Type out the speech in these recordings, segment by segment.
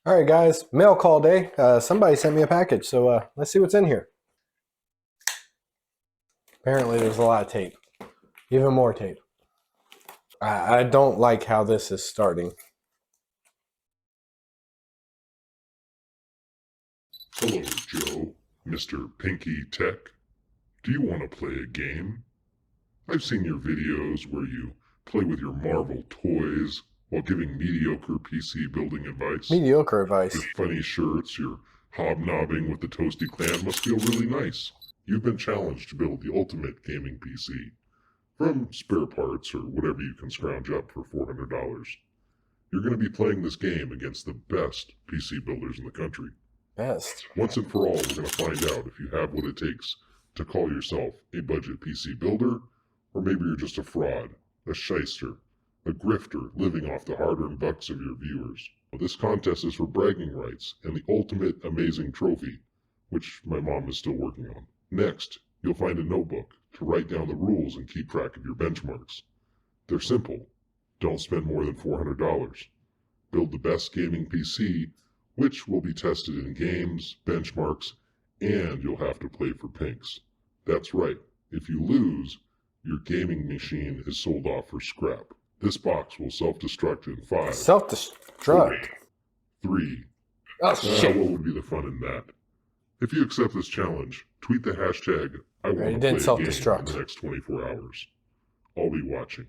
All right, guys, mail call day. Somebody sent me a package, so let's see what's in here. Apparently, there's a lot of tape, even more tape. I don't like how this is starting. Hello, Joe, Mr. PinkyTech. Do you want to play a game? I've seen your videos where you play with your Marvel toys while giving mediocre PC building advice. Mediocre advice. Your funny shirts, your hobnobbing with the Toasty Clan must feel really nice. You've been challenged to build the ultimate gaming PC from spare parts or whatever you can scrounge up for $400. You're going to be playing this game against the best PC builders in the country. Best. Once and for all, we're going to find out if you have what it takes to call yourself a budget PC builder, or maybe you're just a fraud, a shyster, a grifter living off the hard-earned bucks of your viewers. This contest is for bragging rights and the ultimate amazing trophy, which my mom is still working on. Next, you'll find a notebook to write down the rules and keep track of your benchmarks. They're simple. Don't spend more than $400. Build the best gaming PC, which will be tested in games, benchmarks, and you'll have to play for pinks. That's right. If you lose, your gaming machine is sold off for scrap. This box will self-destruct in 5. Self-destruct? 3. Oh, shit. What would be the fun in that? If you accept this challenge, tweet the hashtag I want to play a game in the next 24 hours. I'll be watching.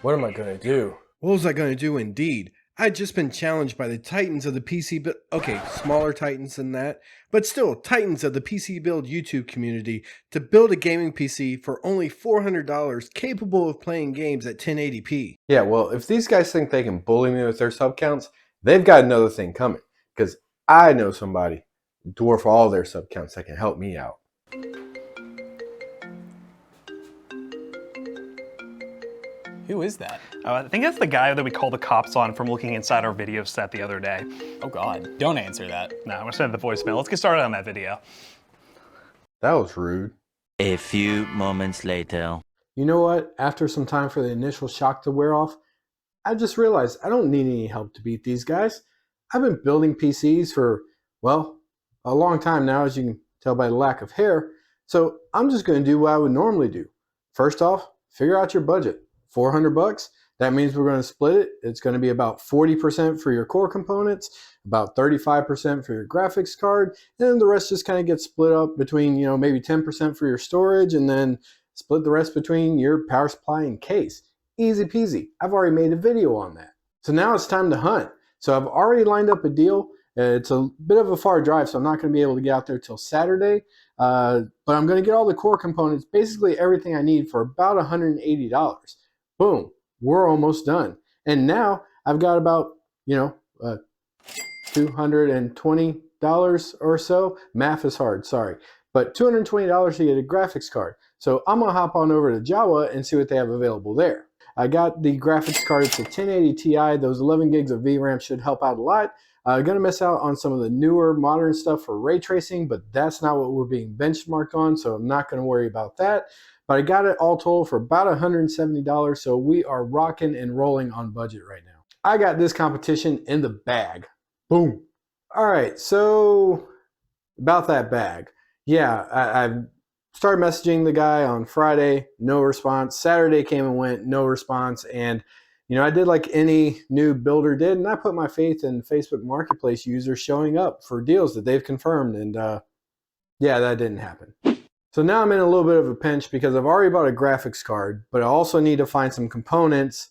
What am I going to do? What was I going to do indeed? I'd just been challenged by the titans of the PC build, okay, smaller titans than that, but still titans of the PC build YouTube community to build a gaming PC for only $400 capable of playing games at 1080p. Yeah, well, if these guys think they can bully me with their sub counts, they've got another thing coming, because I know somebody, dwarf all their sub counts, that can help me out. Who is that? I think that's the guy that we called the cops on from looking inside our video set the other day. Oh God, don't answer that. No, I'm gonna send the voicemail. Let's get started on that video. That was rude. A few moments later. You know what? After some time for the initial shock to wear off, I just realized I don't need any help to beat these guys. I've been building PCs for, well, a long time now, as you can tell by the lack of hair. So I'm just going to do what I would normally do. First off, figure out your budget. $400. That means we're going to split it. It's going to be about 40% for your core components, about 35% for your graphics card, and then the rest just kind of gets split up between, maybe 10% for your storage, and then split the rest between your power supply and case. Easy peasy. I've already made a video on that. So now it's time to hunt. So I've already lined up a deal. It's a bit of a far drive, so I'm not going to be able to get out there till Saturday. But I'm going to get all the core components, basically everything I need, for about $180. Boom, we're almost done. And now I've got about, $220 or so. Math is hard, sorry. But $220 to get a graphics card. So I'm going to hop on over to Java and see what they have available there. I got the graphics card. It's a 1080 Ti. Those 11 gigs of VRAM should help out a lot. I'm going to miss out on some of the newer modern stuff for ray tracing, but that's not what we're being benchmarked on, so I'm not going to worry about that. But I got it all total for about $170, so we are rocking and rolling on budget right now. I got this competition in the bag. Boom. All right, so about that bag. Yeah, I started messaging the guy on Friday, no response. Saturday came and went, no response. And, I did like any new builder did, and I put my faith in Facebook Marketplace users showing up for deals that they've confirmed. And yeah, that didn't happen. So now I'm in a little bit of a pinch because I've already bought a graphics card, but I also need to find some components,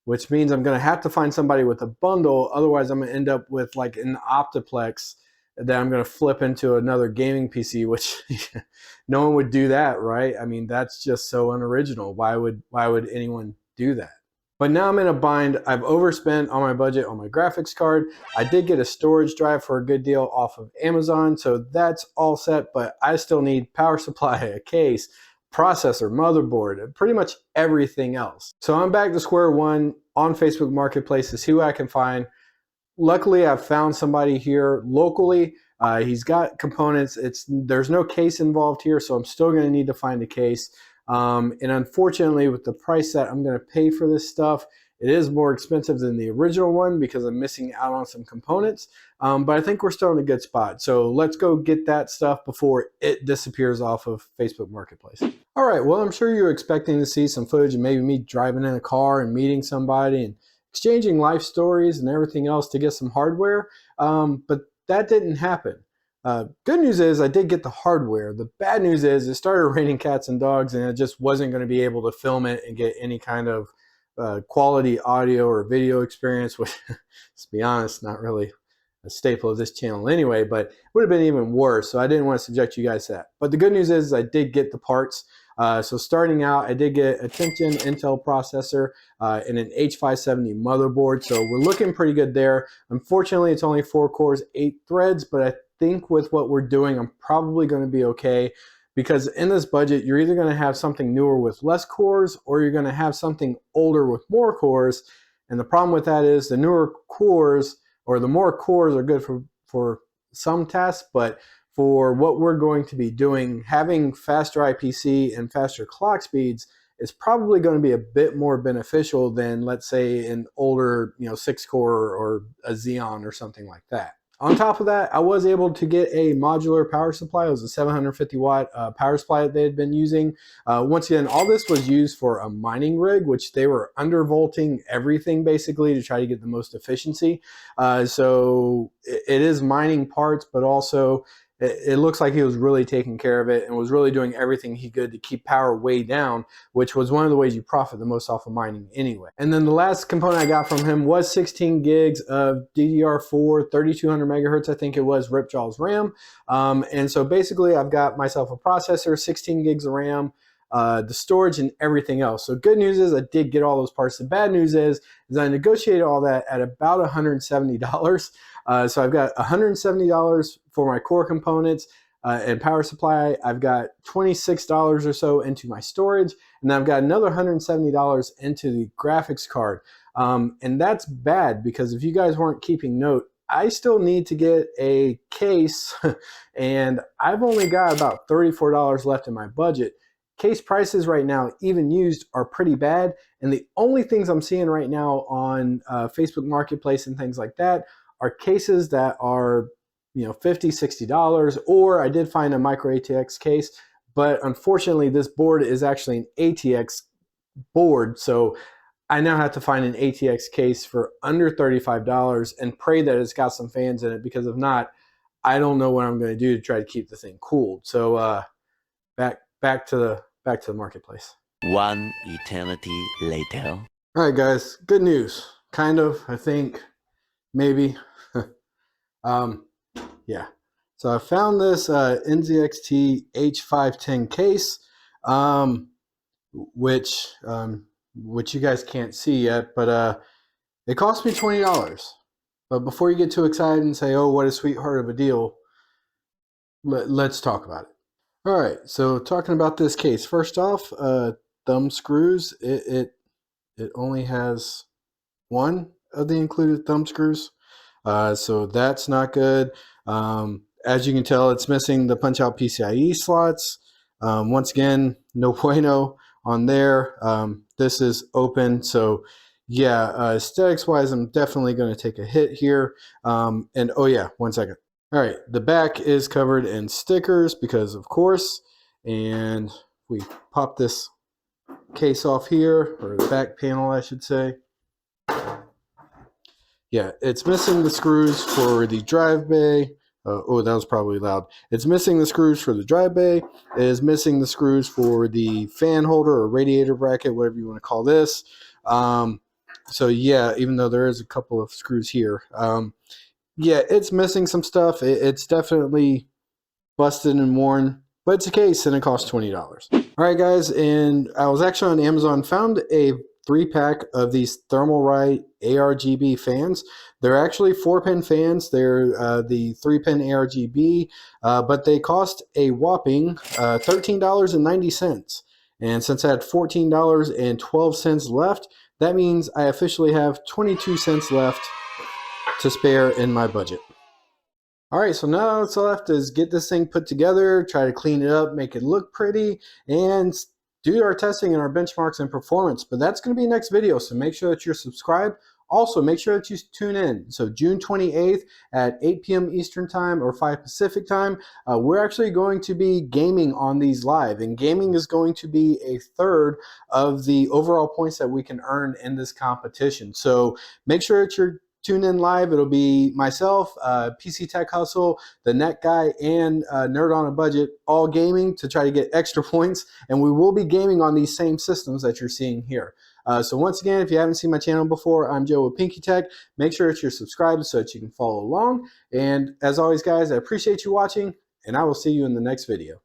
which means I'm going to have to find somebody with a bundle. Otherwise, I'm going to end up with like an Optiplex that I'm going to flip into another gaming PC, which no one would do that, right? I mean, that's just so unoriginal. Why would anyone do that? But now I'm in a bind. I've overspent on my budget on my graphics card. I did get a storage drive for a good deal off of Amazon, so that's all set, but I still need power supply, a case, processor, motherboard, pretty much everything else. So I'm back to square one on Facebook Marketplace to see what I can find. Luckily, I've found somebody here locally. He's got components. There's no case involved here, so I'm still going to need to find a case. And unfortunately, with the price that I'm going to pay for this stuff, It is more expensive than the original one because I'm missing out on some components, but I think we're still in a good spot. So let's go get that stuff before it disappears off of Facebook Marketplace. All right, well, I'm sure you're expecting to see some footage of maybe me driving in a car and meeting somebody and exchanging life stories and everything else to get some hardware, but that didn't happen. Good news is I did get the hardware. The bad news is it started raining cats and dogs, and I just wasn't going to be able to film it and get any kind of quality audio or video experience, which, let's be honest, not really a staple of this channel anyway, but it would have been even worse. So I didn't want to subject you guys to that. But the good news is I did get the parts. So starting out, I did get a 10th Gen Intel processor and an H570 motherboard. So we're looking pretty good there. Unfortunately, it's only 4 cores, 8 threads, but I think with what we're doing, I'm probably going to be okay, because in this budget, you're either going to have something newer with less cores, or you're going to have something older with more cores. And the problem with that is the newer cores, or the more cores, are good for some tasks, but for what we're going to be doing, having faster IPC and faster clock speeds is probably going to be a bit more beneficial than, let's say, an older 6-core or a Xeon or something like that. On top of that, I was able to get a modular power supply. It was a 750 watt power supply that they had been using. Once again, all this was used for a mining rig, which they were undervolting everything basically to try to get the most efficiency. So it is mining parts, but also it looks like he was really taking care of it and was really doing everything he could to keep power way down, which was one of the ways you profit the most off of mining anyway. And then the last component I got from him was 16 gigs of DDR4, 3200 megahertz, I think it was, Ripjaw's RAM. And so basically I've got myself a processor, 16 gigs of RAM, the storage, and everything else. So good news is I did get all those parts. The bad news is I negotiated all that at about $170. So I've got $170 for my core components and power supply. I've got $26 or so into my storage, and I've got another $170 into the graphics card. And that's bad, because if you guys weren't keeping note, I still need to get a case and I've only got about $34 left in my budget. Case prices right now, even used, are pretty bad. And the only things I'm seeing right now on Facebook Marketplace and things like that are cases that are, $50, $60, or I did find a micro ATX case, but unfortunately this board is actually an ATX board. So I now have to find an ATX case for under $35 and pray that it's got some fans in it, because if not, I don't know what I'm going to do to try to keep the thing cooled. So back to the marketplace. One eternity later. All right, guys, good news. Kind of, I think, maybe. Yeah. So I found this NZXT H510 case, which you guys can't see yet, but it cost me $20. But before you get too excited and say, "Oh, what a sweetheart of a deal," let's talk about it. All right, so talking about this case, first off, thumb screws. It only has one of the included thumb screws, so that's not good. As you can tell, it's missing the punch-out PCIe slots. Once again, no bueno on there. This is open, so yeah, aesthetics-wise, I'm definitely going to take a hit here. And oh yeah, one second. All right, the back is covered in stickers because of course, and we pop this case off here, or the back panel I should say. Yeah, it's missing the screws for the drive bay. Oh, that was probably loud. It's missing the screws for the drive bay. It is missing the screws for the fan holder or radiator bracket, whatever you want to call this. So yeah, even though there is a couple of screws here. Yeah, it's missing some stuff. It's definitely busted and worn, but it's a case and it costs $20. All right, guys, and I was actually on Amazon, found a 3-pack of these Thermalright ARGB fans. They're actually 4-pin fans. They're the 3-pin ARGB, but they cost a whopping $13.90. And since I had $14.12 left, that means I officially have 22 cents left to spare in my budget. All right, so now what's left is get this thing put together, try to clean it up, make it look pretty, and do our testing and our benchmarks and performance. But that's going to be next video, so make sure that you're subscribed. Also, make sure that you tune in. So June 28th at 8 p.m. Eastern Time or 5 Pacific Time, we're actually going to be gaming on these live. And gaming is going to be a third of the overall points that we can earn in this competition. So make sure that you're tuned in live. It'll be myself, PC Tech Hustle, the Net Guy, and Nerd on a Budget, all gaming to try to get extra points. And we will be gaming on these same systems that you're seeing here. So once again, if you haven't seen my channel before, I'm Joe with PinkyTech. Make sure that you're subscribed so that you can follow along. And as always, guys, I appreciate you watching, and I will see you in the next video.